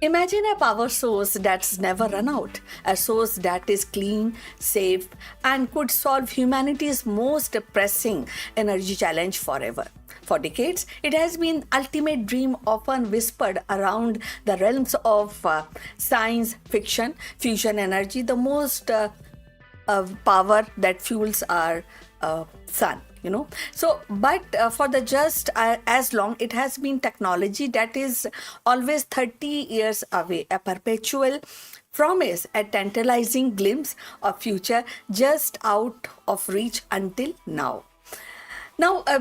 Imagine a power source that's never run out, a source that is clean, safe, and could solve humanity's most pressing energy challenge forever. For decades, it has been ultimate dream often whispered around the realms of science fiction, fusion energy, the most power that fuels our sun. But for the just as long, it has been technology that is always 30 years away, a perpetual promise, a tantalizing glimpse of future just out of reach until now.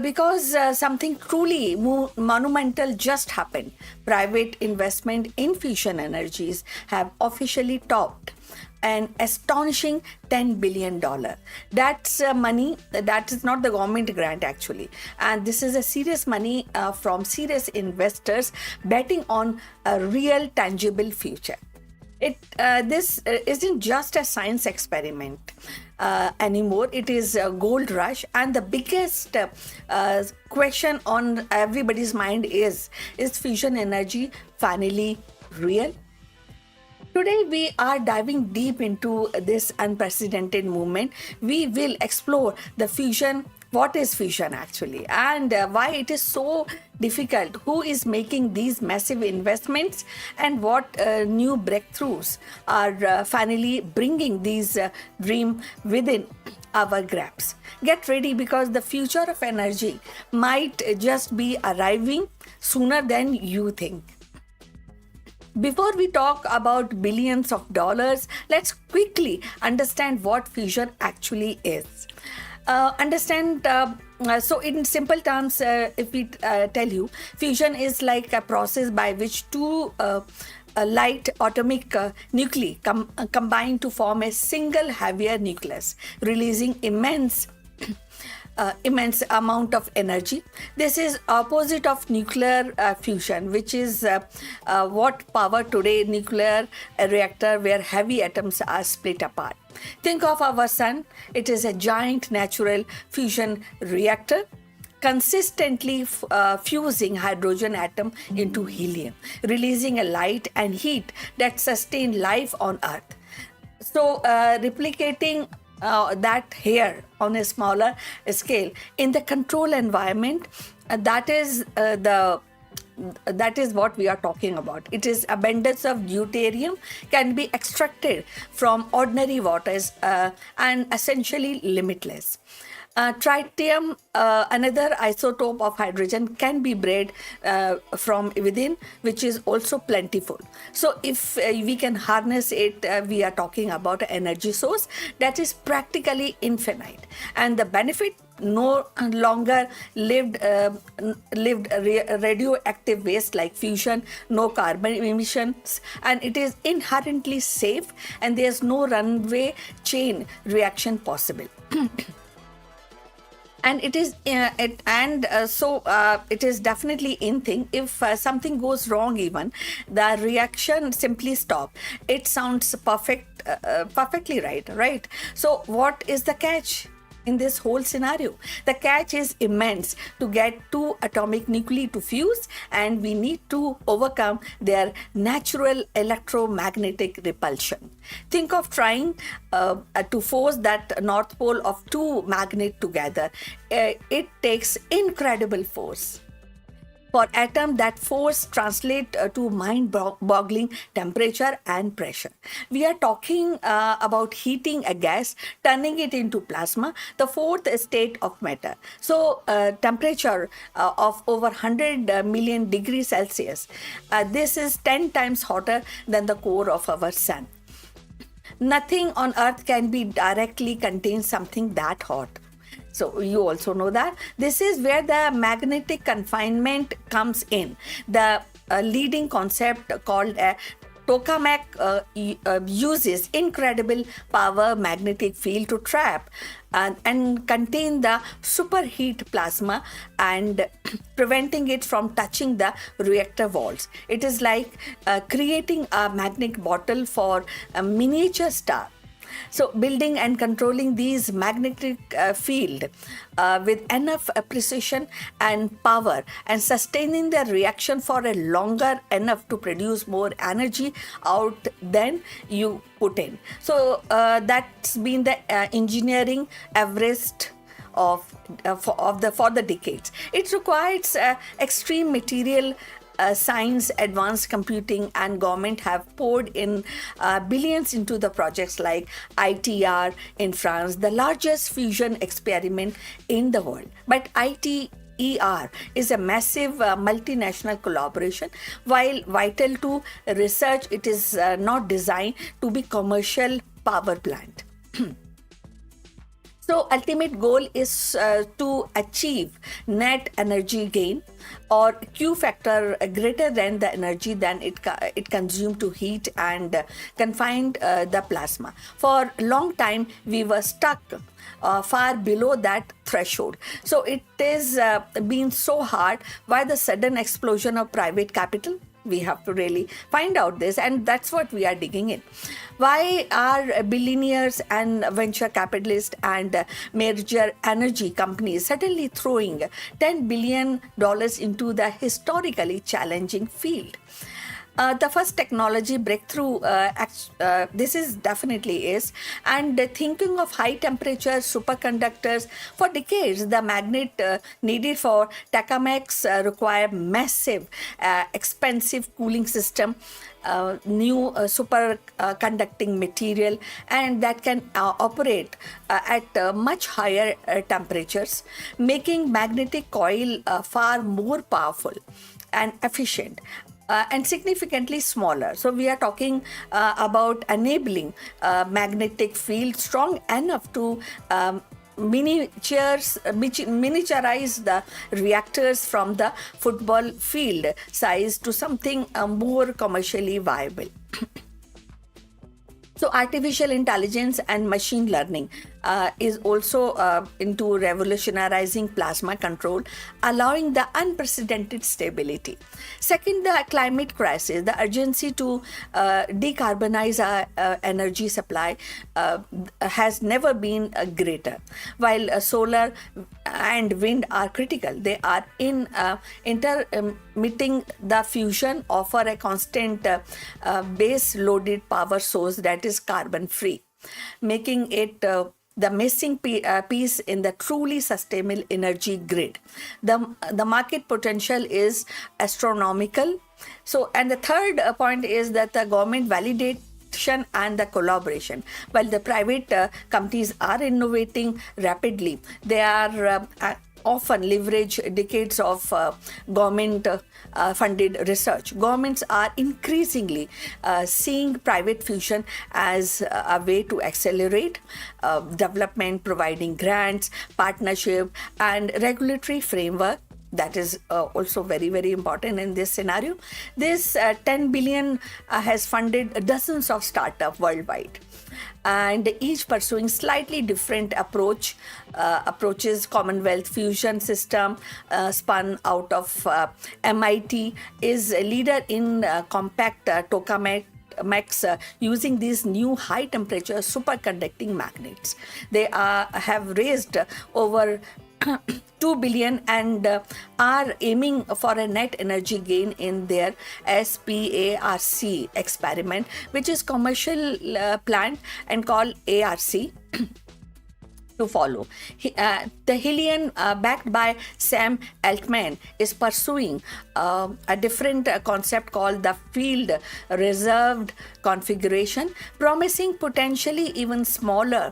Because something truly monumental just happened, private investment in fusion energies have officially topped an astonishing $10 billion. That's money, that is not the government grant actually. And this is a serious money from serious investors betting on a real tangible future. This isn't just a science experiment anymore. It is a gold rush, and the biggest question on everybody's mind is fusion energy finally real? Today, we are diving deep into this unprecedented movement. We will explore the fusion, what is fusion actually, and why it is so difficult, who is making these massive investments, and what new breakthroughs are finally bringing these dream within our grasp. Get ready, because the future of energy might just be arriving sooner than you think. Before we talk about billions of dollars, let's quickly understand what fusion actually is. So in simple terms, if we tell you, fusion is like a process by which two light atomic nuclei combine to form a single heavier nucleus, releasing immense amount of energy. This is opposite of nuclear fusion, which is what power today nuclear reactor, where heavy atoms are split apart. Think of our sun. It is a giant natural fusion reactor consistently fusing hydrogen atom into helium, releasing a light and heat that sustain life on Earth. So replicating that here on a smaller scale in the control environment, that is what we are talking about. It is abundance of deuterium can be extracted from ordinary waters and essentially limitless. Tritium, another isotope of hydrogen, can be bred from within, which is also plentiful. So if we can harness it, we are talking about an energy source that is practically infinite. And the benefit, no longer lived radioactive waste like fusion, no carbon emissions, and it is inherently safe, and there's no runaway chain reaction possible. And it is it is definitely in thing. If something goes wrong, even the reaction simply stop. It sounds perfectly right? So what is the catch in this whole scenario? The catch is immense. To get two atomic nuclei to fuse, and we need to overcome their natural electromagnetic repulsion. Think of trying to force that north pole of two magnets together. It takes incredible force. For atom, that force translates to mind-boggling temperature and pressure. We are talking about heating a gas, turning it into plasma, the fourth state of matter. So temperature of over 100 million degrees Celsius. This is 10 times hotter than the core of our sun. Nothing on earth can be directly contain something that hot. So you also know that. This is where the magnetic confinement comes in. The leading concept called a tokamak uses incredible power magnetic field to trap and contain the superheat plasma and preventing it from touching the reactor walls. It is like creating a magnetic bottle for a miniature star. So building and controlling these magnetic field with enough precision and power, and sustaining the reaction for a longer enough to produce more energy out than you put in. So that's been the engineering Everest for the decades. It requires extreme material science, advanced computing, and government have poured in billions into the projects like ITR in France, the largest fusion experiment in the world. But ITER is a massive multinational collaboration. While vital to research, it is not designed to be commercial power plant. So ultimate goal is to achieve net energy gain or Q factor greater than the energy than it consumed to heat and confined the plasma. For a long time, we were stuck far below that threshold. So it is been so hard. Why the sudden explosion of private capital? We have to really find out this, and that's what we are digging in. Why are billionaires and venture capitalists and major energy companies suddenly throwing $10 billion into the historically challenging field? The first technology breakthrough, this is definitely is, and thinking of high temperature superconductors. For decades, the magnet needed for tokamaks require massive, expensive cooling system, new superconducting material, and that can operate at much higher temperatures, making magnetic coil far more powerful and efficient. And significantly smaller. So we are talking about enabling magnetic field strong enough to miniaturize the reactors from the football field size to something more commercially viable. So artificial intelligence and machine learning is also into revolutionizing plasma control, allowing the unprecedented stability. Second, the climate crisis, the urgency to decarbonize our energy supply has never been greater. While solar and wind are critical, they are intermitting the fusion offer a constant base-loaded power source that is carbon-free, making it the missing piece in the truly sustainable energy grid. The market potential is astronomical. So, and the third point is that the government validation and the collaboration. While the private companies are innovating rapidly, they are often leverage decades of government funded research. Governments are increasingly seeing private fusion as a way to accelerate development, providing grants, partnership, and regulatory framework. That is also very, very important in this scenario. This 10 billion has funded dozens of startups worldwide, and each pursuing slightly different approaches. Commonwealth fusion system spun out of MIT is a leader in compact tokamaks using these new high temperature superconducting magnets. They have raised over 2 billion and are aiming for a net energy gain in their SPARC experiment, which is commercial plant and called ARC. To follow. The Hillian, backed by Sam Altman, is pursuing a different concept called the field reserved configuration, promising potentially even smaller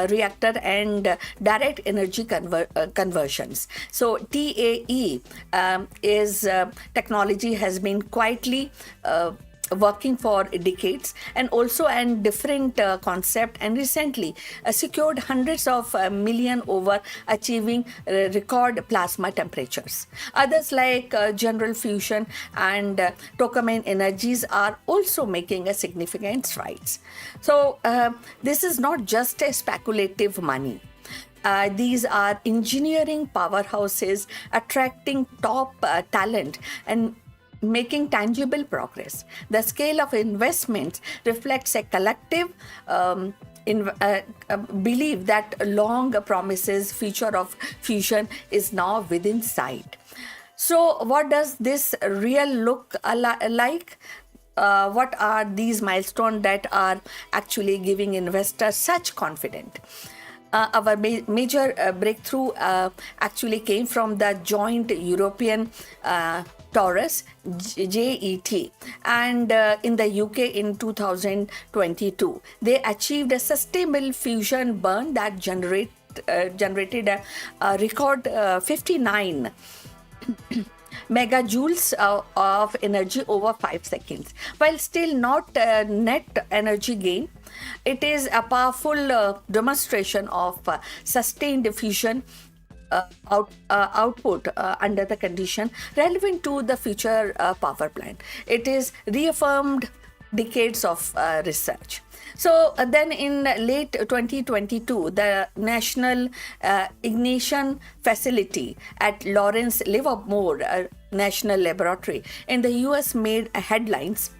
reactor and direct energy conversions. So TAE is technology has been quietly working for decades, and also a different concept, and recently secured hundreds of million over achieving record plasma temperatures. Others like General Fusion and Tokamak Energies are also making a significant strides. So this is not just a speculative money. These are engineering powerhouses attracting top talent and making tangible progress. The scale of investments reflects a collective believe that long promises future of fusion is now within sight. So, what does this real look like? What are these milestones that are actually giving investors such confidence? Our major breakthrough actually came from the joint European Taurus JET, and in the UK in 2022 they achieved a sustainable fusion burn that generated a record 59 megajoules of energy over 5 seconds. While still not net energy gain, it is a powerful demonstration of sustained fusion output under the condition relevant to the future power plant. It is reaffirmed decades of research. So then in late 2022, the National Ignition Facility at Lawrence Livermore National Laboratory in the US made headlines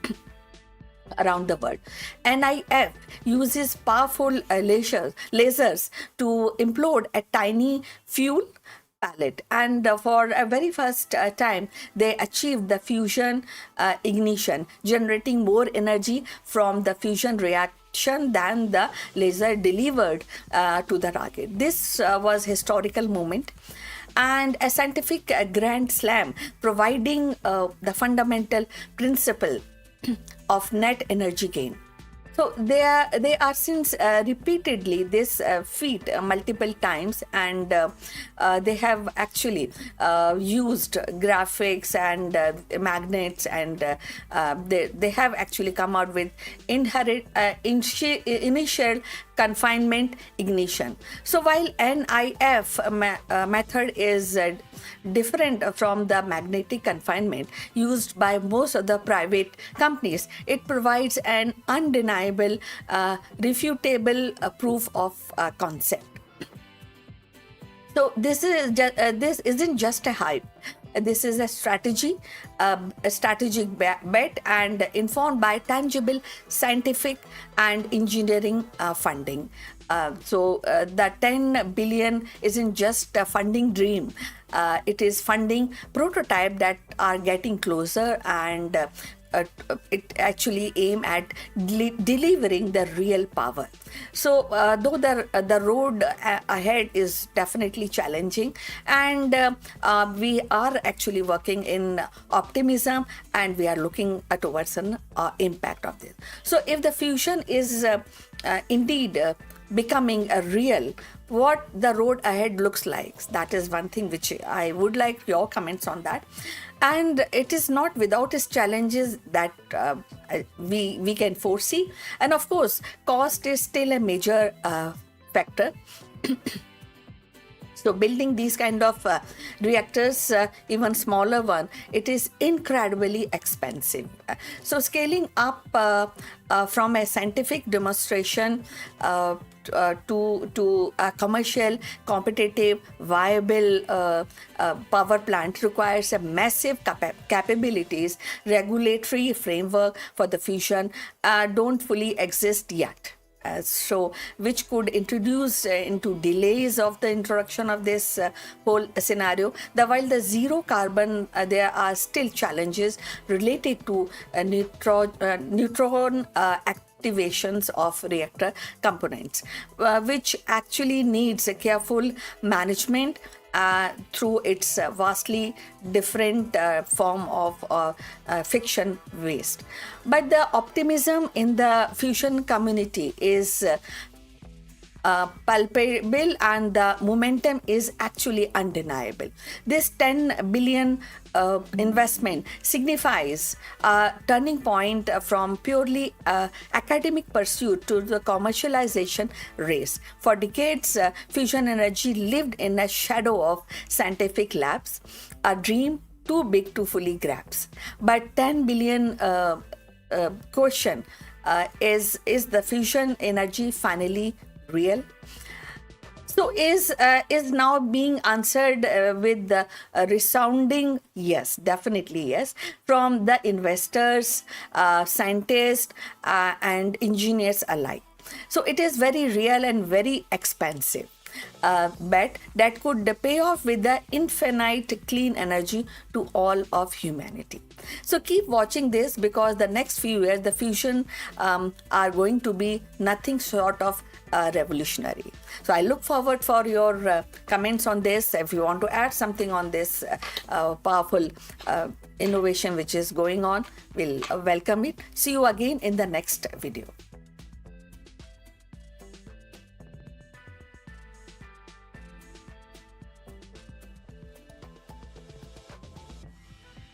around the world. NIF uses powerful lasers to implode a tiny fuel pallet, and for a very first time they achieved the fusion ignition, generating more energy from the fusion reaction than the laser delivered to the rocket. This was historical moment and a scientific grand slam, providing the fundamental principle of net energy gain. So they are since repeatedly this feat multiple times, and they have actually used graphics and magnets, and they have actually come out with initial confinement ignition. So while NIF method is different from the magnetic confinement used by most of the private companies, it provides an undeniable, refutable proof of concept. So this isn't just a hype. This is a strategy, a strategic bet, and informed by tangible scientific and engineering funding. So the 10 billion isn't just a funding dream. It is funding prototype that are getting closer, and it actually aim at delivering the real power. So though the road ahead is definitely challenging, and we are actually working in optimism, and we are looking towards an impact of this. So if the fusion is indeed becoming a real, what the road ahead looks like, that is one thing which I would like your comments on that. And it is not without its challenges that we can foresee, and of course cost is still a major factor. So building these kind of reactors, even smaller one, it is incredibly expensive. So scaling up from a scientific demonstration to a commercial, competitive, viable power plant requires a massive capabilities. Regulatory framework for the fusion don't fully exist yet. So which could introduce into delays of the introduction of this whole scenario. While the zero carbon, there are still challenges related to neutron activations of reactor components, which actually needs a careful management through its vastly different form of fiction waste. But the optimism in the fusion community is palpable, and the momentum is actually undeniable. This 10 billion investment signifies a turning point from purely academic pursuit to the commercialization race. For decades, fusion energy lived in a shadow of scientific labs, a dream too big to fully grasp. But 10 billion question is the fusion energy finally real? So is now being answered with the resounding yes, definitely yes, from the investors, scientists, and engineers alike. So it is very real and very expensive. Bet that could pay off with the infinite clean energy to all of humanity. So keep watching this, because the next few years the fusion are going to be nothing short of revolutionary. So I look forward for your comments on this. If you want to add something on this powerful innovation which is going on, we'll welcome it. See you again in the next video.